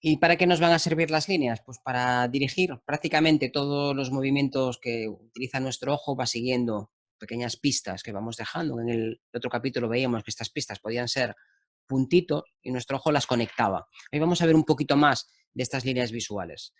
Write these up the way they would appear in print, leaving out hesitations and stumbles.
¿Y para qué nos van a servir las líneas? Pues para dirigir prácticamente todos los movimientos que utiliza nuestro ojo, va siguiendo pequeñas pistas que vamos dejando. En el otro capítulo veíamos que estas pistas podían ser puntitos y nuestro ojo las conectaba. Hoy vamos a ver un poquito más de estas líneas visuales.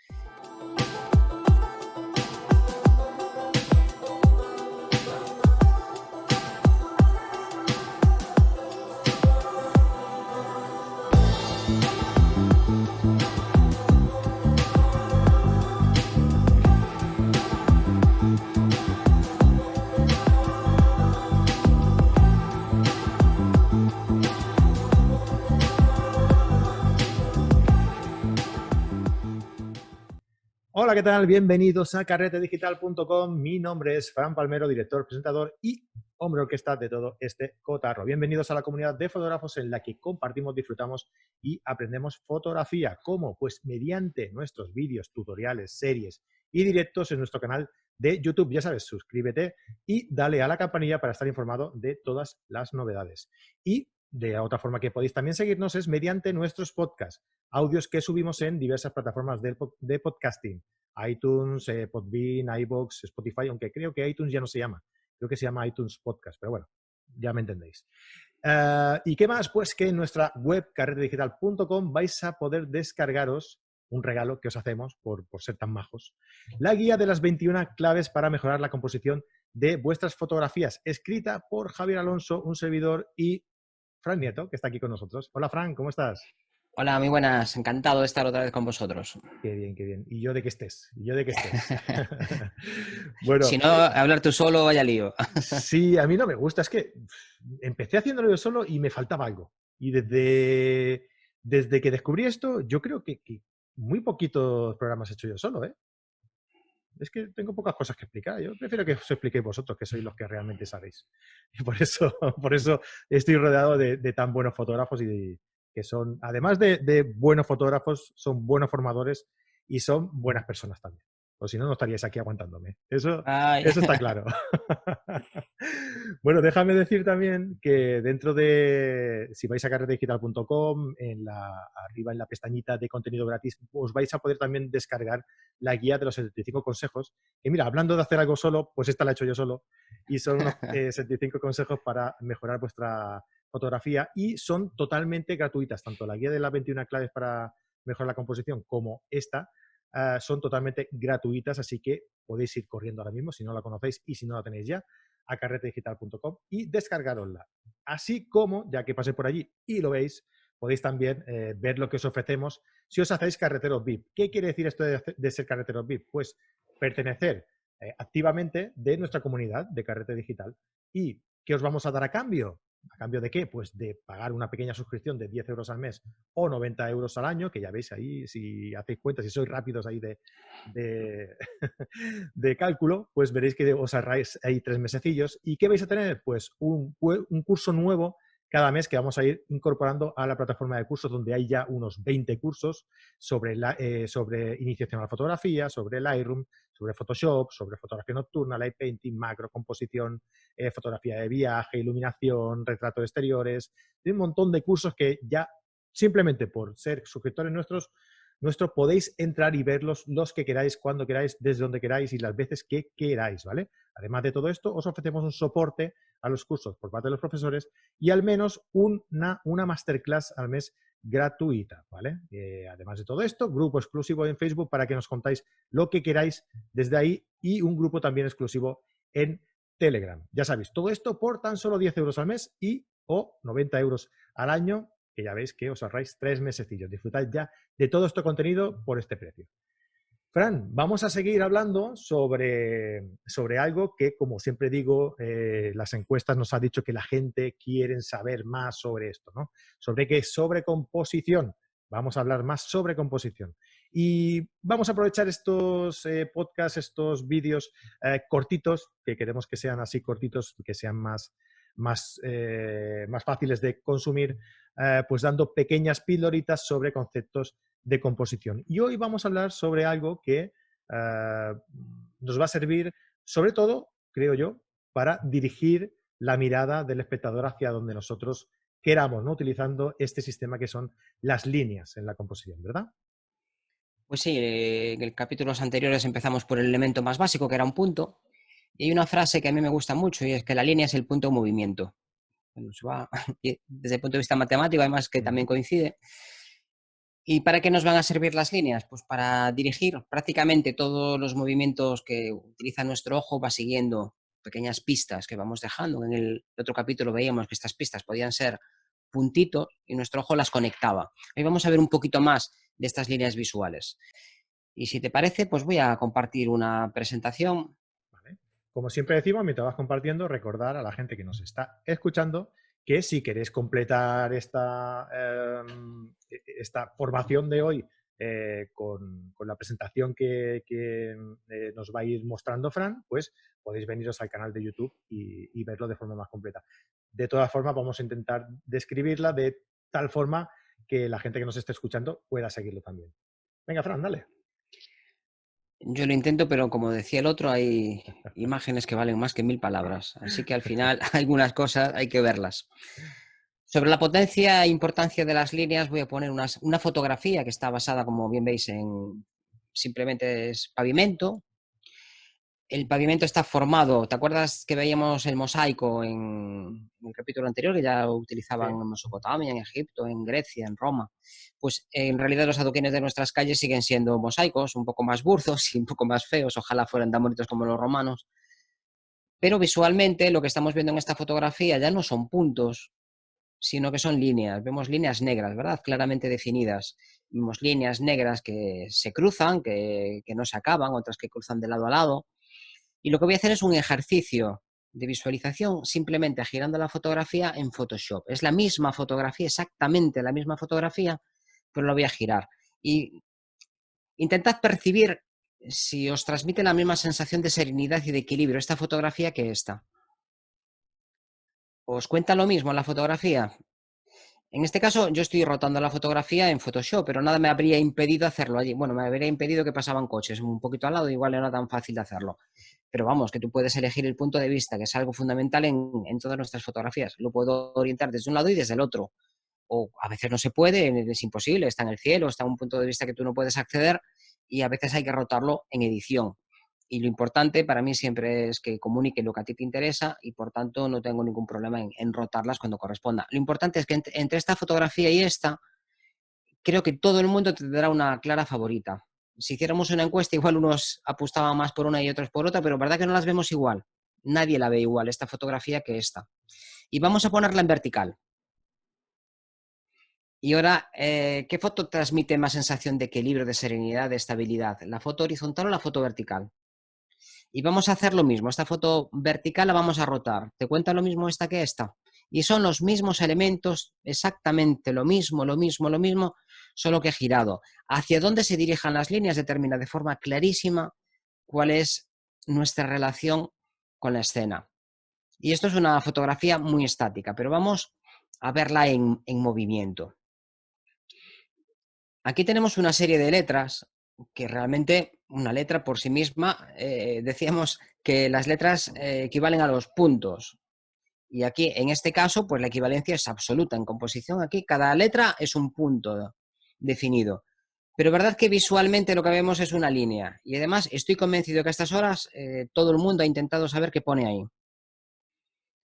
Hola, ¿qué tal? Bienvenidos a carretedigital.com. Mi nombre es Fran Palmero, director, presentador y hombre orquesta de todo este cotarro. Bienvenidos a la comunidad de fotógrafos en la que compartimos, disfrutamos y aprendemos fotografía. ¿Cómo? Pues mediante nuestros vídeos, tutoriales, series y directos en nuestro canal de YouTube. Ya sabes, suscríbete y dale a la campanilla para estar informado de todas las novedades. Y de otra forma que podéis también seguirnos es mediante nuestros podcasts, audios que subimos en diversas plataformas de podcasting, iTunes, Podbean, iVoox, Spotify, aunque creo que iTunes ya no se llama, creo que se llama iTunes Podcast, pero bueno, ya me entendéis. ¿Y qué más? Pues que en nuestra web carretedigital.com vais a poder descargaros un regalo que os hacemos por ser tan majos, la guía de las 21 claves para mejorar la composición de vuestras fotografías, escrita por Javier Alonso, un servidor, y Fran Nieto, que está aquí con nosotros. Hola, Fran, ¿cómo estás? Hola, muy buenas. Encantado de estar otra vez con vosotros. Qué bien, qué bien. Y yo de que estés, y yo de que estés. Bueno, Si no, hablar tú solo, vaya lío. sí, a mí no me gusta. Es que empecé haciéndolo yo solo y me faltaba algo. Y desde que descubrí esto, yo creo que muy poquitos programas he hecho yo solo, ¿eh? Es que tengo pocas cosas que explicar. Yo prefiero que os expliquéis vosotros, que sois los que realmente sabéis. Y por eso estoy rodeado de tan buenos fotógrafos que son, además de buenos fotógrafos, son buenos formadores y son buenas personas también. O si no, no estaríais aquí aguantándome. Ay. Eso está claro. Bueno, déjame decir también que dentro de, si vais a carretedigital.com, arriba en la pestañita de contenido gratis, os vais a poder también descargar la guía de los 75 consejos. Y mira, hablando de hacer algo solo, pues esta la he hecho yo solo. Y son unos 75 consejos para mejorar vuestra fotografía y son totalmente gratuitas. Tanto la guía de las 21 claves para mejorar la composición como esta son totalmente gratuitas. Así que podéis ir corriendo ahora mismo si no la conocéis y si no la tenéis ya a carretedigital.com y descargarosla. Así como, ya que pasé por allí y lo veis, podéis también ver lo que os ofrecemos si os hacéis carreteros VIP. ¿Qué quiere decir esto de ser carreteros VIP? Pues pertenecer activamente de nuestra comunidad de Carrete Digital. ¿Y qué os vamos a dar a cambio? ¿A cambio de qué? Pues de pagar una pequeña suscripción de 10 euros al mes o 90 euros al año, que ya veis ahí, si hacéis cuenta, si sois rápidos ahí de, de cálculo, pues veréis que os ahorráis ahí 3 mesecillos. ¿Y qué vais a tener? Pues un curso nuevo cada mes que vamos a ir incorporando a la plataforma de cursos, donde hay ya unos 20 cursos sobre iniciación a la fotografía, sobre Lightroom, sobre Photoshop, sobre fotografía nocturna, light painting, macro, composición, fotografía de viaje, iluminación, retrato de exteriores. Hay un montón de cursos que ya simplemente por ser suscriptores nuestros podéis entrar y verlos los que queráis, cuando queráis, desde donde queráis y las veces que queráis, ¿vale? Además de todo esto, os ofrecemos un soporte a los cursos por parte de los profesores y al menos una masterclass al mes gratuita, ¿vale? Además de todo esto, grupo exclusivo en Facebook para que nos contáis lo que queráis desde ahí y un grupo también exclusivo en Telegram. Ya sabéis, todo esto por tan solo 10 euros al mes y o 90 euros al año, que ya veis que os ahorráis 3 mesecillos. Disfrutad ya de todo este contenido por este precio. Fran, vamos a seguir hablando sobre algo que, como siempre digo, las encuestas nos han dicho que la gente quiere saber más sobre esto, ¿no? Sobre composición. Vamos a hablar más sobre composición. Y vamos a aprovechar estos podcasts, estos vídeos cortitos, que queremos que sean así cortitos, que sean más fáciles de consumir, pues dando pequeñas píldoritas sobre conceptos de composición. Y hoy vamos a hablar sobre algo que nos va a servir, sobre todo, creo yo, para dirigir la mirada del espectador hacia donde nosotros queramos, ¿no? Utilizando este sistema que son las líneas en la composición, ¿verdad? Pues sí, en capítulos anteriores empezamos por el elemento más básico, que era un punto, y hay una frase que a mí me gusta mucho y es que la línea es el punto de movimiento. Bueno, se va, y desde el punto de vista matemático, además que también Ujú. coincide. ¿Y para qué nos van a servir las líneas? Pues para dirigir prácticamente todos los movimientos que utiliza nuestro ojo, va siguiendo pequeñas pistas que vamos dejando. En el otro capítulo veíamos que estas pistas podían ser puntitos y nuestro ojo las conectaba. Hoy vamos a ver un poquito más de estas líneas visuales. Y si te parece, pues voy a compartir una presentación. ¿Vale? Como siempre decimos, mientras vas compartiendo, recordar a la gente que nos está escuchando que si queréis completar esta formación de hoy con la presentación que nos va a ir mostrando Fran, pues podéis veniros al canal de YouTube y verlo de forma más completa. De todas formas, vamos a intentar describirla de tal forma que la gente que nos esté escuchando pueda seguirlo también. Venga, Fran, dale. Yo lo intento, pero como decía el otro, hay imágenes que valen más que 1000 palabras. Así que al final algunas cosas hay que verlas. Sobre la potencia e importancia de las líneas voy a poner una fotografía que está basada, como bien veis, en simplemente es pavimento. El pavimento está formado, ¿te acuerdas que veíamos el mosaico en el capítulo anterior, que ya lo utilizaban Sí. en Mesopotamia, en Egipto, en Grecia, en Roma? Pues en realidad los adoquines de nuestras calles siguen siendo mosaicos, un poco más burzos y un poco más feos, ojalá fueran tan bonitos como los romanos. Pero visualmente lo que estamos viendo en esta fotografía ya no son puntos, sino que son líneas. Vemos líneas negras, ¿verdad? Claramente definidas. Vemos líneas negras que se cruzan, que no se acaban, otras que cruzan de lado a lado. Y lo que voy a hacer es un ejercicio de visualización simplemente girando la fotografía en Photoshop. Es la misma fotografía, exactamente la misma fotografía, pero la voy a girar. Y intentad percibir si os transmite la misma sensación de serenidad y de equilibrio esta fotografía que esta. ¿Os cuenta lo mismo la fotografía? En este caso, yo estoy rotando la fotografía en Photoshop, pero nada me habría impedido hacerlo allí. Bueno, me habría impedido que pasaban coches un poquito al lado, igual no era tan fácil de hacerlo. Pero vamos, que tú puedes elegir el punto de vista, que es algo fundamental en todas nuestras fotografías. Lo puedo orientar desde un lado y desde el otro. O a veces no se puede, es imposible, está en el cielo, está en un punto de vista que tú no puedes acceder y a veces hay que rotarlo en edición. Y lo importante para mí siempre es que comunique lo que a ti te interesa y por tanto no tengo ningún problema en rotarlas cuando corresponda. Lo importante es que entre esta fotografía y esta, creo que todo el mundo tendrá una clara favorita. Si hiciéramos una encuesta, igual unos apostaban más por una y otros por otra, pero verdad que no las vemos igual. Nadie la ve igual, esta fotografía, que esta. Y vamos a ponerla en vertical. Y ahora, ¿qué foto transmite más sensación de equilibrio, de serenidad, de estabilidad? ¿La foto horizontal o la foto vertical? Y vamos a hacer lo mismo. Esta foto vertical la vamos a rotar. ¿Te cuenta lo mismo esta que esta? Y son los mismos elementos, exactamente lo mismo, lo mismo, lo mismo, solo que girado. Hacia dónde se dirijan las líneas determina de forma clarísima cuál es nuestra relación con la escena. Y esto es una fotografía muy estática, pero vamos a verla en movimiento. Aquí tenemos una serie de letras que realmente una letra por sí misma, decíamos que las letras equivalen a los puntos. Y aquí, en este caso, pues la equivalencia es absoluta. En composición, aquí cada letra es un punto definido. Pero verdad que visualmente lo que vemos es una línea. Y además estoy convencido que a estas horas todo el mundo ha intentado saber qué pone ahí.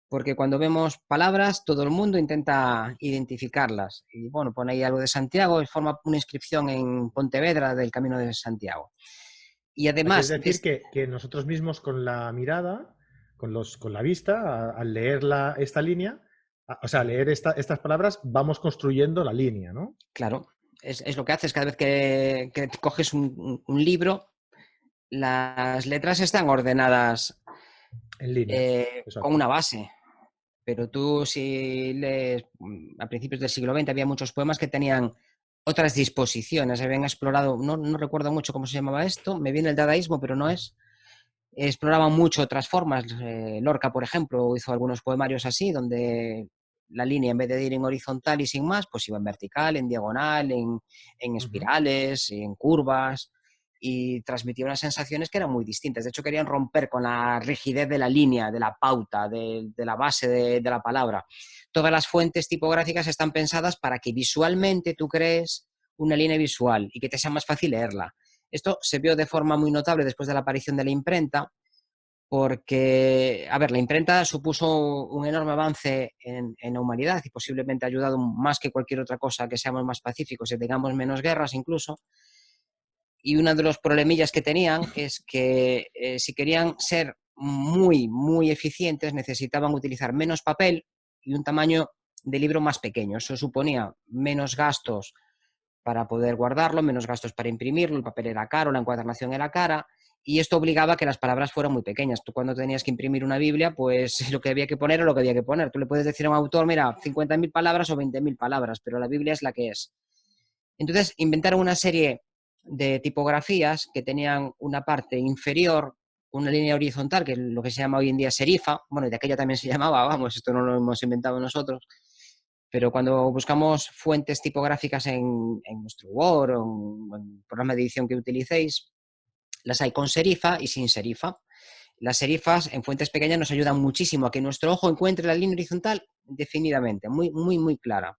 Porque cuando vemos palabras, todo el mundo intenta identificarlas. Y bueno, pone ahí algo de Santiago, forma una inscripción en Pontevedra del Camino de Santiago. Y Quieres además, decir que nosotros mismos con la mirada, con la vista, al leer esta línea, o sea, al leer estas palabras, vamos construyendo la línea, ¿no? claro, es lo que haces cada vez que coges un libro, las letras están ordenadas En línea. con Exacto. una base. Pero tú, si lees, a principios del siglo XX había muchos poemas que tenían otras disposiciones, habían explorado, no recuerdo mucho cómo se llamaba esto, me viene el dadaísmo, pero no es. Exploraban mucho otras formas. Lorca, por ejemplo, hizo algunos poemarios así, donde la línea, en vez de ir en horizontal y sin más, pues iba en vertical, en diagonal, en Ujú. espirales, en curvas, y transmitía unas sensaciones que eran muy distintas. De hecho, querían romper con la rigidez de la línea, de la pauta, de la base de la palabra. Todas las fuentes tipográficas están pensadas para que visualmente tú crees una línea visual y que te sea más fácil leerla. Esto se vio de forma muy notable después de la aparición de la imprenta, porque, a ver, la imprenta supuso un enorme avance en la humanidad y posiblemente ha ayudado más que cualquier otra cosa a que seamos más pacíficos y tengamos menos guerras incluso. Y uno de los problemillas que tenían es que si querían ser muy, muy eficientes necesitaban utilizar menos papel y un tamaño de libro más pequeño. Eso suponía menos gastos para poder guardarlo, menos gastos para imprimirlo, el papel era caro, la encuadernación era cara, y esto obligaba a que las palabras fueran muy pequeñas. Tú cuando tenías que imprimir una Biblia, pues lo que había que poner era lo que había que poner. Tú le puedes decir a un autor, mira, 50.000 palabras o 20.000 palabras, pero la Biblia es la que es. Entonces inventaron una serie de tipografías que tenían una parte inferior, una línea horizontal, que es lo que se llama hoy en día serifa, bueno, y de aquella también se llamaba, vamos, esto no lo hemos inventado nosotros, pero cuando buscamos fuentes tipográficas en nuestro Word o en el programa de edición que utilicéis, las hay con serifa y sin serifa. Las serifas en fuentes pequeñas nos ayudan muchísimo a que nuestro ojo encuentre la línea horizontal definidamente, muy, muy, muy clara.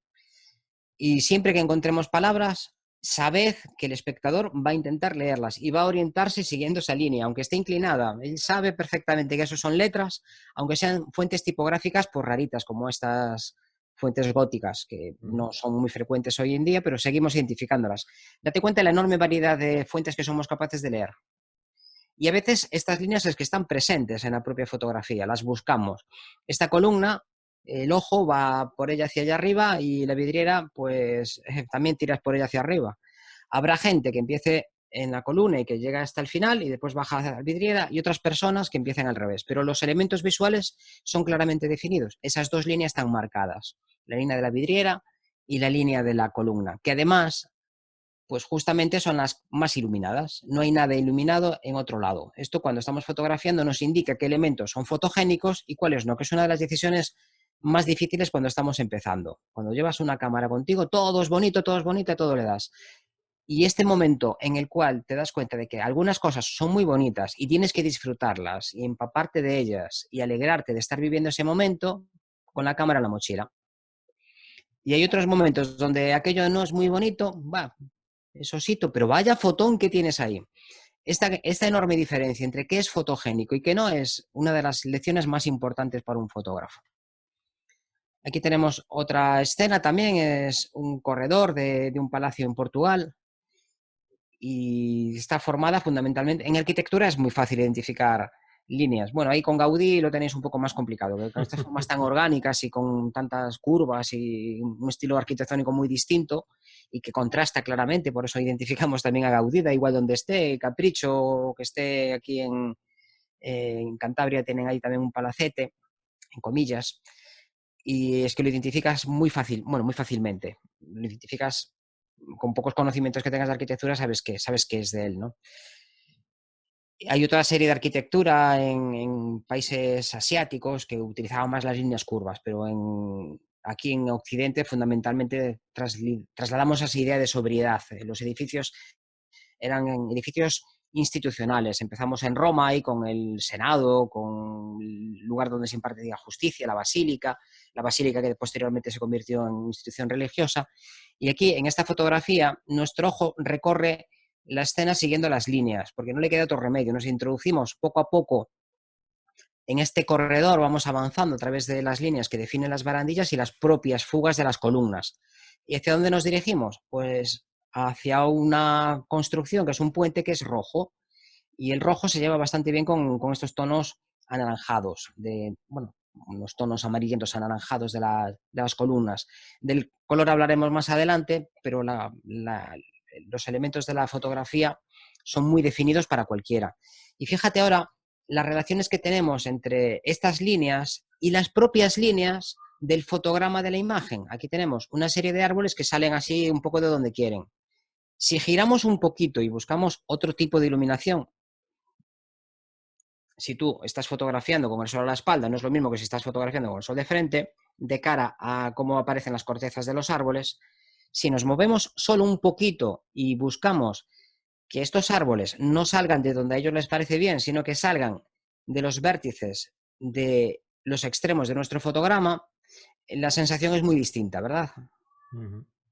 Y siempre que encontremos palabras, sabed que el espectador va a intentar leerlas y va a orientarse siguiendo esa línea, aunque esté inclinada. Él sabe perfectamente que eso son letras, aunque sean fuentes tipográficas por raritas, como estas fuentes góticas, que no son muy frecuentes hoy en día, pero seguimos identificándolas. Date cuenta de la enorme variedad de fuentes que somos capaces de leer. Y a veces estas líneas es que están presentes en la propia fotografía, las buscamos. Esta columna, el ojo va por ella hacia allá arriba y la vidriera, pues también tiras por ella hacia arriba. Habrá gente que empiece en la columna y que llega hasta el final y después baja hacia la vidriera y otras personas que empiecen al revés. Pero los elementos visuales son claramente definidos. Esas dos líneas están marcadas, la línea de la vidriera y la línea de la columna, que además pues justamente son las más iluminadas. No hay nada iluminado en otro lado. Esto cuando estamos fotografiando nos indica qué elementos son fotogénicos y cuáles no, que es una de las decisiones más difíciles cuando estamos empezando. Cuando llevas una cámara contigo, todo es bonito, todo le das. Y este momento en el cual te das cuenta de que algunas cosas son muy bonitas y tienes que disfrutarlas y empaparte de ellas y alegrarte de estar viviendo ese momento con la cámara en la mochila. Y hay otros momentos donde aquello no es muy bonito, va, sosito, pero vaya fotón que tienes ahí. Esta enorme diferencia entre qué es fotogénico y qué no es una de las lecciones más importantes para un fotógrafo. Aquí tenemos otra escena también, es un corredor de un palacio en Portugal y está formada fundamentalmente, en arquitectura es muy fácil identificar líneas. Bueno, ahí con Gaudí lo tenéis un poco más complicado, con estas formas tan orgánicas y con tantas curvas y un estilo arquitectónico muy distinto y que contrasta claramente, por eso identificamos también a Gaudí, da igual donde esté, Capricho, que esté aquí en Cantabria, tienen ahí también un palacete, en comillas, y es que lo identificas muy fácil, bueno, muy fácilmente, lo identificas con pocos conocimientos que tengas de arquitectura, sabes que es de él, ¿no? Hay otra serie de arquitectura en países asiáticos que utilizaban más las líneas curvas, pero aquí en Occidente fundamentalmente trasladamos esa idea de sobriedad. Los edificios eran edificios institucionales. Empezamos en Roma y con el Senado, con el lugar donde se impartía justicia, la basílica que posteriormente se convirtió en institución religiosa. Y aquí, en esta fotografía, nuestro ojo recorre la escena siguiendo las líneas, porque no le queda otro remedio. Nos introducimos poco a poco en este corredor, vamos avanzando a través de las líneas que definen las barandillas y las propias fugas de las columnas. ¿Y hacia dónde nos dirigimos? Pues hacia una construcción que es un puente que es rojo, y el rojo se lleva bastante bien con estos tonos anaranjados, bueno, unos tonos amarillentos anaranjados de las columnas. Del color hablaremos más adelante, pero los elementos de la fotografía son muy definidos para cualquiera. Y fíjate ahora las relaciones que tenemos entre estas líneas y las propias líneas del fotograma de la imagen. Aquí tenemos una serie de árboles que salen así un poco de donde quieren. Si giramos un poquito y buscamos otro tipo de iluminación, si tú estás fotografiando con el sol a la espalda, no es lo mismo que si estás fotografiando con el sol de frente, de cara a cómo aparecen las cortezas de los árboles. Si nos movemos solo un poquito y buscamos que estos árboles no salgan de donde a ellos les parece bien, sino que salgan de los vértices de los extremos de nuestro fotograma, la sensación es muy distinta, ¿verdad?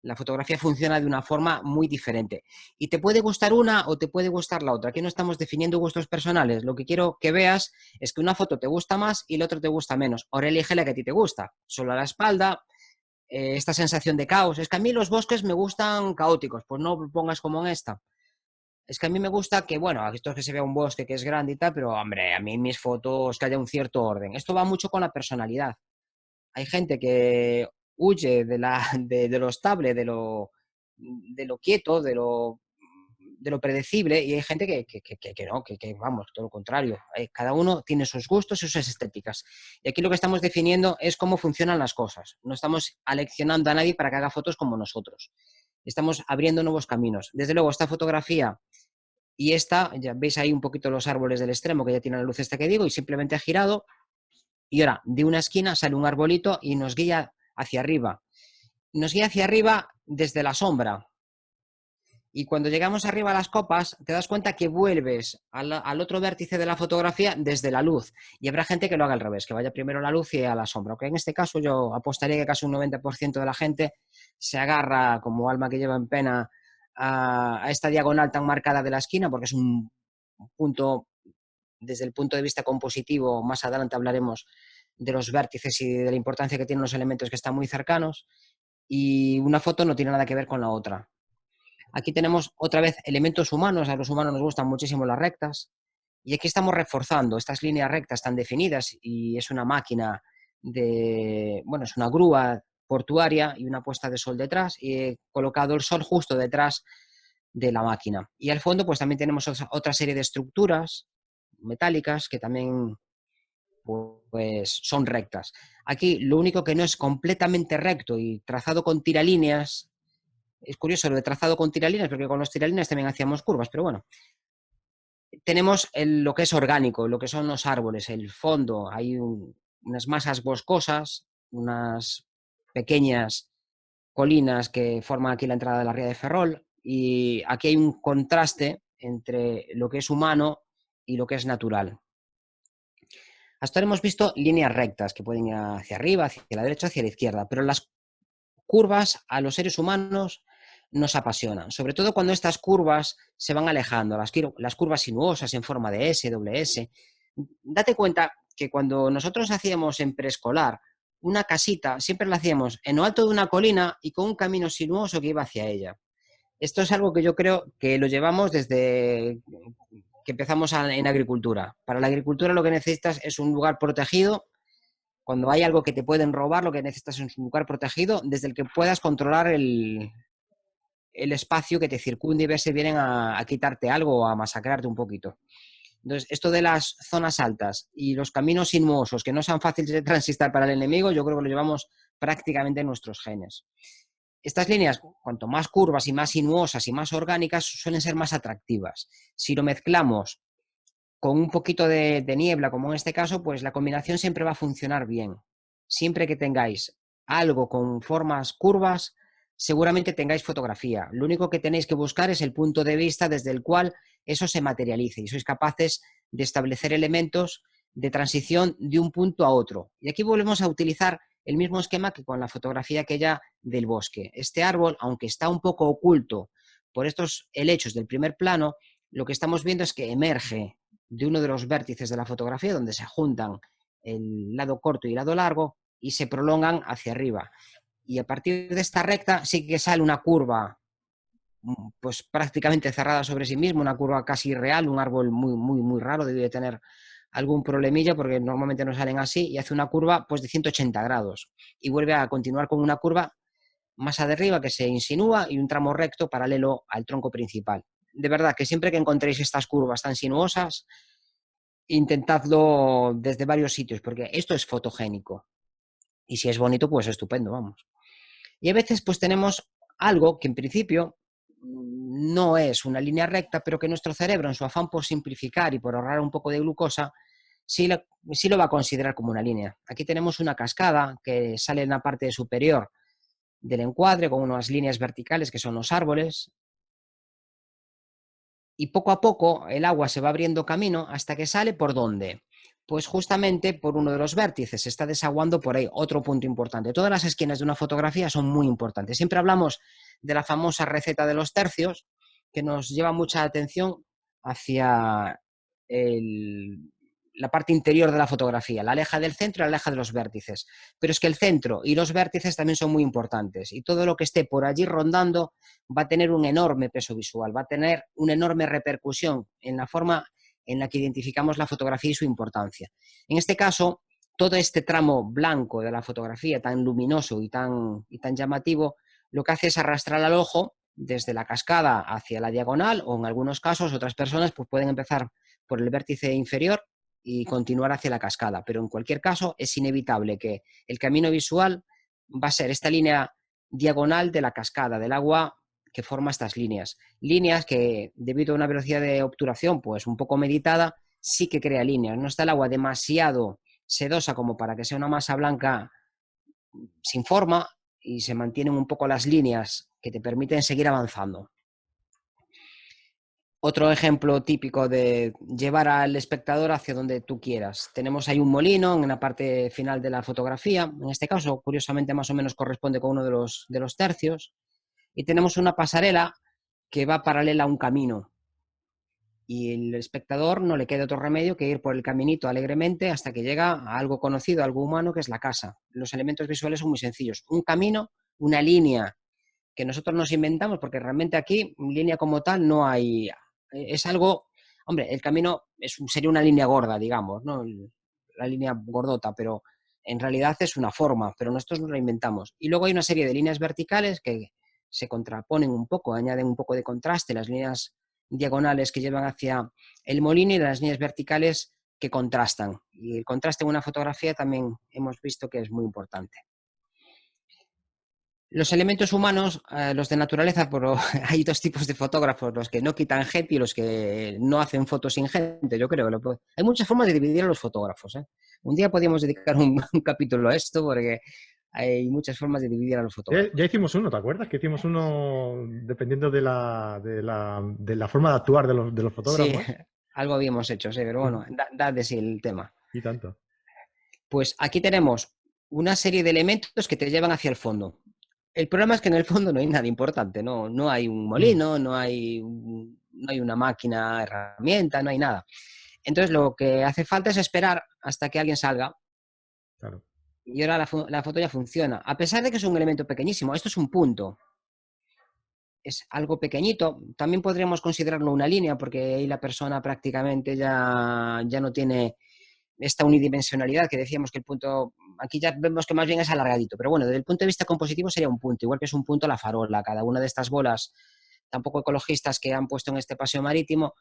La fotografía funciona de una forma muy diferente. Y te puede gustar una o te puede gustar la otra. Aquí no estamos definiendo gustos personales. Lo que quiero que veas es que una foto te gusta más y la otra te gusta menos. Ahora elige la que a ti te gusta. Solo a la espalda, esta sensación de caos. Es que a mí los bosques me gustan caóticos. Pues no pongas como en esta. Es que a mí me gusta que, bueno, esto es que se vea un bosque que es grande y tal, pero hombre, a mí mis fotos que haya un cierto orden. Esto va mucho con la personalidad. Hay gente que huye de lo estable, de lo quieto, de lo predecible, y hay gente que no, vamos, todo lo contrario. Cada uno tiene sus gustos y sus estéticas. Y aquí lo que estamos definiendo es cómo funcionan las cosas. No estamos aleccionando a nadie para que haga fotos como nosotros. Estamos abriendo nuevos caminos. Desde luego, esta fotografía y esta, ya veis ahí un poquito los árboles del extremo, que ya tiene la luz esta que digo, y simplemente ha girado. Y ahora, de una esquina sale un arbolito y nos guía hacia arriba. Nos guía hacia arriba desde la sombra. Y cuando llegamos arriba a las copas, te das cuenta que vuelves al otro vértice de la fotografía desde la luz. Y habrá gente que lo haga al revés, que vaya primero a la luz y a la sombra. Aunque en este caso yo apostaría que casi un 90% de la gente se agarra como alma que lleva en pena a esta diagonal tan marcada de la esquina, porque es un punto, desde el punto de vista compositivo, más adelante hablaremos de los vértices y de la importancia que tienen los elementos que están muy cercanos. Y una foto no tiene nada que ver con la otra. Aquí tenemos otra vez elementos humanos. A los humanos nos gustan muchísimo las rectas. Y aquí estamos reforzando estas líneas rectas tan definidas y es una máquina bueno, es una grúa portuaria y una puesta de sol detrás y he colocado el sol justo detrás de la máquina. Y al fondo pues también tenemos otra serie de estructuras metálicas que también pues son rectas. Aquí lo único que no es completamente recto y trazado con tiralíneas. Es curioso lo de trazado con tiralíneas, porque con los tiralíneas también hacíamos curvas, pero bueno. Tenemos lo que es orgánico, lo que son los árboles, el fondo. Hay unas masas boscosas, unas pequeñas colinas que forman aquí la entrada de la ría de Ferrol. Y aquí hay un contraste entre lo que es humano y lo que es natural. Hasta ahora hemos visto líneas rectas que pueden ir hacia arriba, hacia la derecha, hacia la izquierda, pero las curvas a los seres humanos nos apasionan, sobre todo cuando estas curvas se van alejando, las curvas sinuosas en forma de S, doble S. Date cuenta que cuando nosotros hacíamos en preescolar una casita, siempre la hacíamos en lo alto de una colina y con un camino sinuoso que iba hacia ella. Esto es algo que yo creo que lo llevamos desde que empezamos en agricultura. Para la agricultura lo que necesitas es un lugar protegido. Cuando hay algo que te pueden robar, lo que necesitas es un lugar protegido desde el que puedas controlar el espacio que te circunde y ver si vienen a quitarte algo o a masacrarte un poquito. Entonces, esto de las zonas altas y los caminos sinuosos que no sean fáciles de transitar para el enemigo, yo creo que lo llevamos prácticamente en nuestros genes. Estas líneas, cuanto más curvas y más sinuosas y más orgánicas, suelen ser más atractivas. Si lo mezclamos con un poquito de niebla, como en este caso, pues la combinación siempre va a funcionar bien. Siempre que tengáis algo con formas curvas, seguramente tengáis fotografía. Lo único que tenéis que buscar es el punto de vista desde el cual eso se materialice y sois capaces de establecer elementos de transición de un punto a otro. Y aquí volvemos a utilizar el mismo esquema que con la fotografía aquella del bosque. Este árbol, aunque está un poco oculto por estos helechos del primer plano, lo que estamos viendo es que emerge de uno de los vértices de la fotografía donde se juntan el lado corto y el lado largo y se prolongan hacia arriba. Y a partir de esta recta sí que sale una curva pues prácticamente cerrada sobre sí mismo, una curva casi irreal, un árbol muy raro, debe de tener algún problemilla porque normalmente no salen así y hace una curva pues de 180 grados y vuelve a continuar con una curva más arriba que se insinúa y un tramo recto paralelo al tronco principal. De verdad que siempre que encontréis estas curvas tan sinuosas, intentadlo desde varios sitios, porque esto es fotogénico. Y si es bonito, pues estupendo, vamos. Y a veces pues tenemos algo que en principio no es una línea recta, pero que nuestro cerebro, en su afán por simplificar y por ahorrar un poco de glucosa, sí lo va a considerar como una línea. Aquí tenemos una cascada que sale en la parte superior del encuadre con unas líneas verticales que son los árboles. Y poco a poco el agua se va abriendo camino hasta que sale ¿por dónde? Pues justamente por uno de los vértices, se está desaguando por ahí. Otro punto importante. Todas las esquinas de una fotografía son muy importantes. Siempre hablamos de la famosa receta de los tercios, que nos lleva mucha atención hacia la parte interior de la fotografía, la aleja del centro y la aleja de los vértices. Pero es que el centro y los vértices también son muy importantes, y todo lo que esté por allí rondando va a tener un enorme peso visual, va a tener una enorme repercusión en la forma en la que identificamos la fotografía y su importancia. En este caso, todo este tramo blanco de la fotografía, tan luminoso y tan llamativo, lo que hace es arrastrar al ojo desde la cascada hacia la diagonal, o en algunos casos otras personas pues pueden empezar por el vértice inferior y continuar hacia la cascada, pero en cualquier caso es inevitable que el camino visual va a ser esta línea diagonal de la cascada del agua que forma estas líneas. Líneas que, debido a una velocidad de obturación pues un poco meditada, sí que crea líneas. No está el agua demasiado sedosa como para que sea una masa blanca sin forma, y se mantienen un poco las líneas que te permiten seguir avanzando. Otro ejemplo típico de llevar al espectador hacia donde tú quieras. Tenemos ahí un molino en la parte final de la fotografía. En este caso, curiosamente, más o menos corresponde con uno de los tercios. Y tenemos una pasarela que va paralela a un camino. Y el espectador no le queda otro remedio que ir por el caminito alegremente hasta que llega a algo conocido, algo humano, que es la casa. Los elementos visuales son muy sencillos. Un camino, una línea que nosotros nos inventamos, porque realmente aquí línea como tal no hay. Es algo, hombre, el camino sería una línea gorda, digamos, ¿no? La línea gordota, pero en realidad es una forma, pero nosotros nos la inventamos. Y luego hay una serie de líneas verticales que se contraponen un poco, añaden un poco de contraste, las líneas diagonales que llevan hacia el molino y las líneas verticales que contrastan. Y el contraste en una fotografía también hemos visto que es muy importante. Los elementos humanos, los de naturaleza, pero hay dos tipos de fotógrafos, los que no quitan gente y los que no hacen fotos sin gente, yo creo. Hay muchas formas de dividir a los fotógrafos, ¿eh? Un día podríamos dedicar un capítulo a esto, porque hay muchas formas de dividir a los Ya fotógrafos. hicimos uno, ¿te acuerdas? Que hicimos uno dependiendo de la forma de actuar de los Sí, fotógrafos. algo habíamos hecho, sí, pero Ujú. bueno, da de sí el tema. Y tanto. Pues aquí tenemos una serie de elementos que te llevan hacia el fondo. El problema es que en el fondo no hay nada importante, no hay un Mm, molino, no hay una máquina, herramienta, no hay nada. Entonces lo que hace falta es esperar hasta que alguien salga, claro. y ahora la foto ya funciona. A pesar de que es un elemento pequeñísimo, esto es un punto, es algo pequeñito. También podríamos considerarlo una línea, porque ahí la persona prácticamente ya no tiene esta unidimensionalidad que decíamos que el punto, aquí ya vemos que más bien es alargadito, pero bueno, desde el punto de vista compositivo sería un punto, igual que es un punto la farola. Cada una de estas bolas tampoco ecologistas que han puesto en este paseo marítimo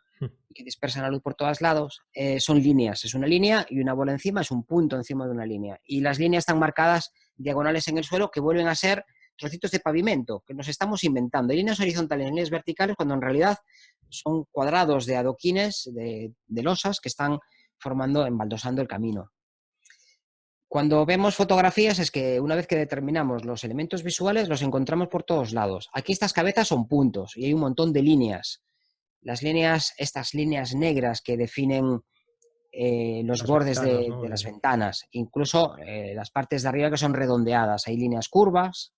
y que dispersan la luz por todos lados, son líneas. Es una línea y una bola encima es un punto encima de una línea. Y las líneas están marcadas diagonales en el suelo, que vuelven a ser trocitos de pavimento que nos estamos inventando. Hay líneas horizontales y líneas verticales, cuando en realidad son cuadrados de adoquines, de losas que están formando, embaldosando el camino. Cuando vemos fotografías es que una vez que determinamos los elementos visuales los encontramos por todos lados. Aquí estas cabezas son puntos y hay un montón de líneas. Las líneas, estas líneas negras que definen los Las bordes ventanas, ¿no? de las ventanas, incluso las partes de arriba que son redondeadas. Hay líneas curvas,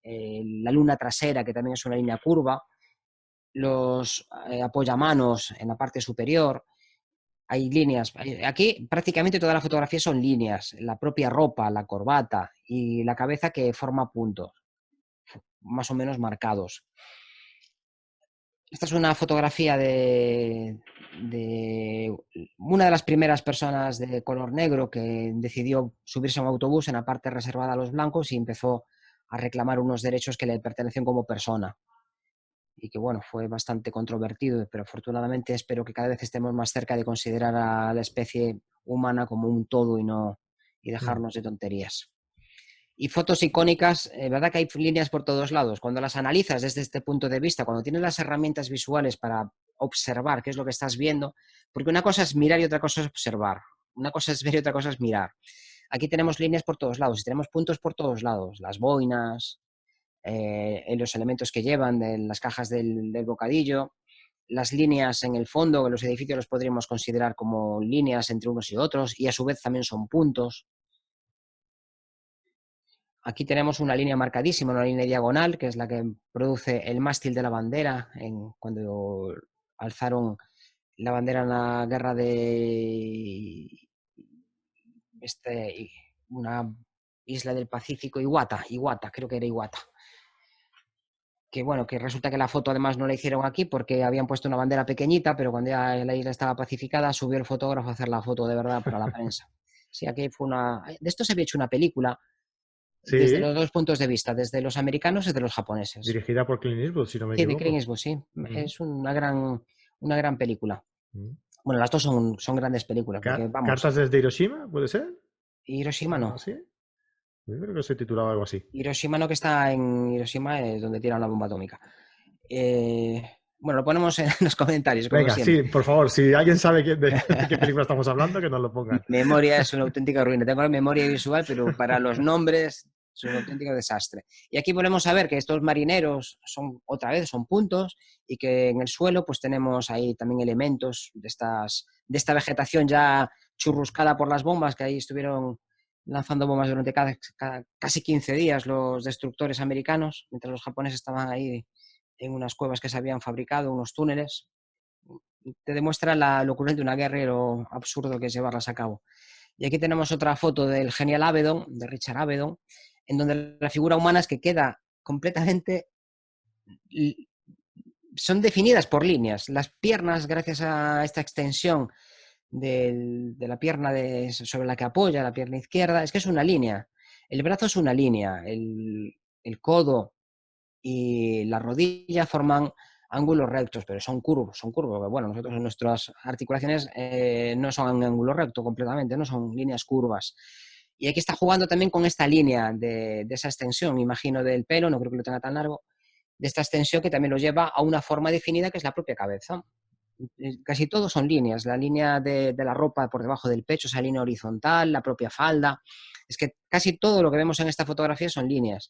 la luna trasera que también es una línea curva, los apoyamanos en la parte superior. Hay líneas. Aquí prácticamente toda la fotografía son líneas. La propia ropa, la corbata y la cabeza que forma puntos, más o menos marcados. Esta es una fotografía de una de las primeras personas de color negro que decidió subirse a un autobús en la parte reservada a los blancos y empezó a reclamar unos derechos que le pertenecen como persona. Y que bueno, fue bastante controvertido, pero afortunadamente espero que cada vez estemos más cerca de considerar a la especie humana como un todo y Mm, dejarnos de tonterías. Y fotos icónicas, ¿verdad que hay líneas por todos lados? Cuando las analizas desde este punto de vista, cuando tienes las herramientas visuales para observar qué es lo que estás viendo, porque una cosa es mirar y otra cosa es observar. Una cosa es ver y otra cosa es mirar. Aquí tenemos líneas por todos lados y tenemos puntos por todos lados. Las boinas, en los elementos que llevan, de las cajas del bocadillo. las líneas en el fondo, que los edificios los podríamos considerar como líneas entre unos y otros, y a su vez también son puntos. Aquí tenemos una línea marcadísima, una línea diagonal, que es la que produce el mástil de la bandera cuando alzaron la bandera en la guerra de una isla del Pacífico, Iwata, creo que era Iwata. Que bueno, que resulta que la foto además no la hicieron aquí porque habían puesto una bandera pequeñita, pero cuando ya la isla estaba pacificada, subió el fotógrafo a hacer la foto de verdad para la prensa. Sí, aquí fue una... De esto se había hecho una película desde Sí, los dos puntos de vista, desde los americanos y de los japoneses. dirigida por Clint Eastwood, si no me Sí, de Clint equivoco. Eastwood, sí. Mm, Es una gran película. mm. Bueno, las dos son grandes películas, porque vamos, ¿Cartas desde Hiroshima, puede ser? Hiroshima ¿Algo no. así? Yo creo que se titulaba algo así. Hiroshima no, que está en Hiroshima, es donde tiran la bomba atómica. Bueno, lo ponemos en los comentarios, como Venga, siempre. sí, por favor, si alguien sabe de qué película estamos hablando, que nos lo Mi pongan. memoria es una auténtica ruina. Tengo la memoria visual, pero para los nombres es un auténtico desastre. Y aquí volvemos a ver que estos marineros otra vez, son puntos, y que en el suelo pues tenemos ahí también elementos de esta vegetación ya churruscada por las bombas, que ahí estuvieron lanzando bombas durante casi 15 días los destructores americanos, mientras los japoneses estaban ahí en unas cuevas que se habían fabricado, unos túneles. Te demuestra la locura de una guerra y lo absurdo que es llevarlas a cabo. Y aquí tenemos otra foto del genial Avedon, de Richard Avedon, en donde la figura humana es que queda completamente... Son definidas por líneas. Las piernas, gracias a esta extensión de la pierna sobre la que apoya, la pierna izquierda, es que es una línea. El brazo es una línea, el codo y la rodilla forman ángulos rectos, pero son curvos, bueno, nosotros en nuestras articulaciones no son un ángulo recto completamente, no son líneas curvas. Y aquí está jugando también con esta línea de esa extensión, imagino, del pelo, no creo que lo tenga tan largo, de esta extensión que también lo lleva a una forma definida que es la propia cabeza. Casi todos son líneas, la línea de la ropa por debajo del pecho, esa línea horizontal, la propia falda. Es que casi todo lo que vemos en esta fotografía son líneas.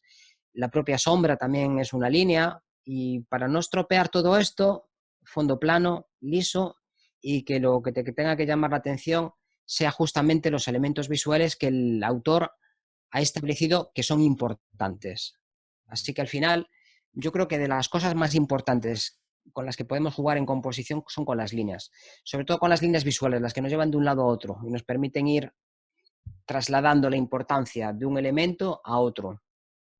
La propia sombra también es una línea, y para no estropear todo esto, fondo plano, liso, y que lo que tenga que llamar la atención sea justamente los elementos visuales que el autor ha establecido que son importantes. Así que al final, yo creo que de las cosas más importantes con las que podemos jugar en composición son con las líneas, sobre todo con las líneas visuales, las que nos llevan de un lado a otro y nos permiten ir trasladando la importancia de un elemento a otro,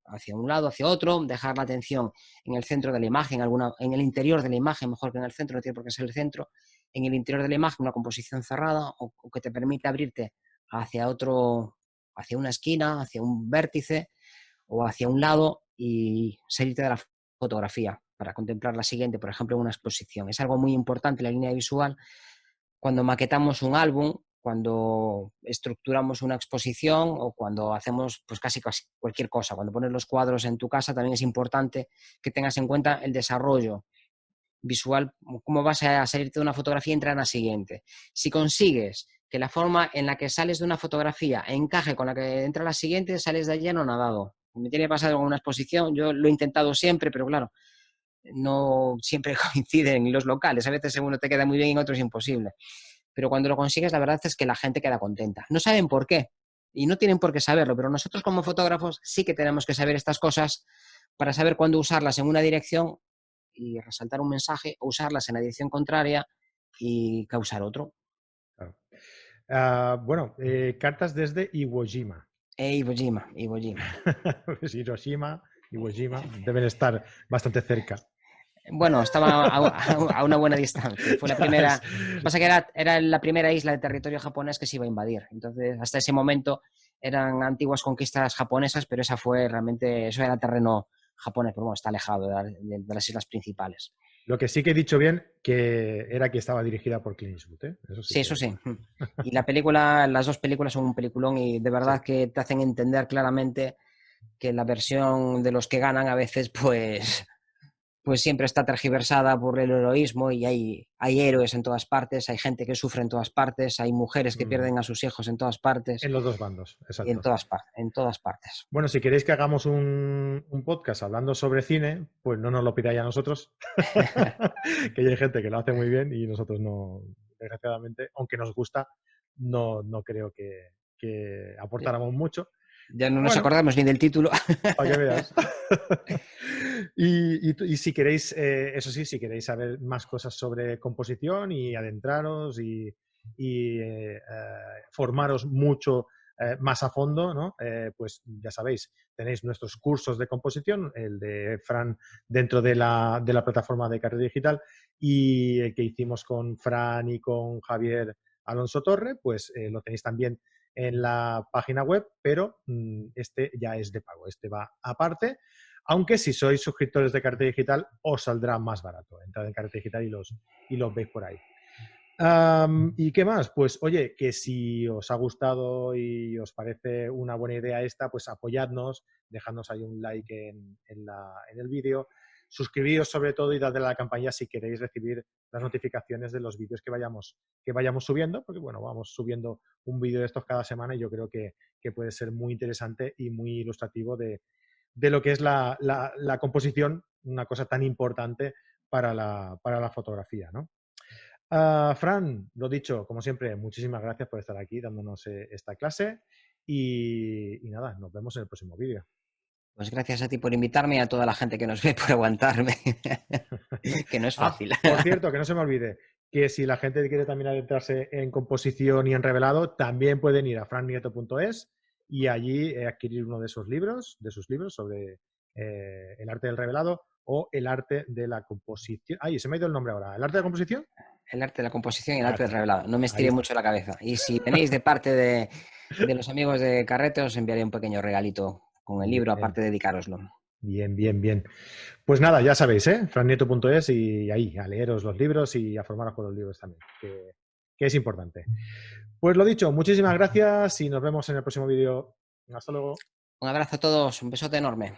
hacia un lado, hacia otro, dejar la atención en el centro de la imagen, en el interior de la imagen, mejor que en el centro, no tiene por qué ser el centro, en el interior de la imagen una composición cerrada o que te permite abrirte hacia otro, hacia una esquina, hacia un vértice o hacia un lado y salirte de la fotografía para contemplar la siguiente, por ejemplo, en una exposición. Es algo muy importante la línea visual cuando maquetamos un álbum, cuando estructuramos una exposición o cuando hacemos pues casi cualquier cosa. Cuando pones los cuadros en tu casa también es importante que tengas en cuenta el desarrollo visual, cómo vas a salirte de una fotografía y entrar en la siguiente. Si consigues que la forma en la que sales de una fotografía encaje con la que entra la siguiente, sales de allí anonadado. Me tiene pasado en una exposición, yo lo he intentado siempre, pero claro, no siempre coinciden los locales. A veces uno te queda muy bien y en otro es imposible. Pero cuando lo consigues, la verdad es que la gente queda contenta. No saben por qué y no tienen por qué saberlo, pero nosotros como fotógrafos sí que tenemos que saber estas cosas para saber cuándo usarlas en una dirección y resaltar un mensaje, o usarlas en la dirección contraria y causar otro. Claro. Bueno, cartas desde Iwo Jima. Iwo Jima, Iwo Jima. Pues Hiroshima, Iwo Jima deben estar bastante cerca. Bueno, estaba a una buena distancia. Fue la ¿Sabes? primera. Pasa que era la primera isla de territorio japonés que se iba a invadir. Entonces, hasta ese momento eran antiguas conquistas japonesas, pero eso era terreno japonés, pero bueno, está alejado de las islas principales. Lo que sí que he dicho bien, que era que estaba dirigida por Clint Eastwood, ¿eh? Eso sí Sí, que... eso sí. Y las dos películas son un peliculón y de Sí. verdad que te hacen entender claramente que la versión de los que ganan a veces, pues pues siempre está tergiversada por el heroísmo y hay héroes en todas partes, hay gente que sufre en todas partes, hay mujeres que Mm, pierden a sus hijos en todas partes en los dos bandos, y exacto. en todas partes. Bueno, si queréis que hagamos un podcast hablando sobre cine, pues no nos lo pidáis a nosotros, que ya hay gente que lo hace muy bien y nosotros no, desgraciadamente, aunque nos gusta, no creo que Ya, aportáramos mucho. ya no nos Bueno, acordamos ni del título. para que veas. Y si queréis, eso sí, si queréis saber más cosas sobre composición y adentraros y formaros mucho más a fondo, ¿no? Pues ya sabéis, tenéis nuestros cursos de composición, el de Fran dentro de la plataforma de Carrera Digital y el que hicimos con Fran y con Javier Alonso Torre, pues lo tenéis también en la página web, pero este ya es de pago, este va aparte, aunque si sois suscriptores de Carrete Digital os saldrá más barato. Entrad en Carrete Digital y los veis por ahí. ¿Y qué más? Pues oye, que si os ha gustado y os parece una buena idea esta, pues apoyadnos, dejadnos ahí un like en el vídeo, suscribíos sobre todo y dadle a la campanilla si queréis recibir las notificaciones de los vídeos que vayamos subiendo, porque bueno, vamos subiendo un vídeo de estos cada semana y yo creo que puede ser muy interesante y muy ilustrativo de lo que es la composición, una cosa tan importante para la fotografía, ¿no? Fran, lo dicho, como siempre, muchísimas gracias por estar aquí dándonos esta clase y nada, nos vemos en el próximo vídeo. Pues gracias a ti por invitarme y a toda la gente que nos ve por aguantarme, que no es fácil. Por cierto, que no se me olvide, que si la gente quiere también adentrarse en composición y en revelado, también pueden ir a frannieto.es y allí adquirir uno de sus libros sobre el arte del revelado o el arte de la composición. Ay, se me ha ido el nombre ahora. ¿El arte de la composición? El arte de la composición y el Ah, arte del está. revelado. No me Ahí estiré está. mucho la cabeza. Y si tenéis de parte de los amigos de Carrete, os enviaré un pequeño regalito con el libro, Bien, aparte de dedicároslo. bien, bien, bien. Pues nada, ya sabéis, frannieto.es y ahí, a leeros los libros y a formaros con los libros también, que es importante. Pues lo dicho, muchísimas gracias y nos vemos en el próximo vídeo. Hasta luego. Un abrazo a todos, un besote enorme.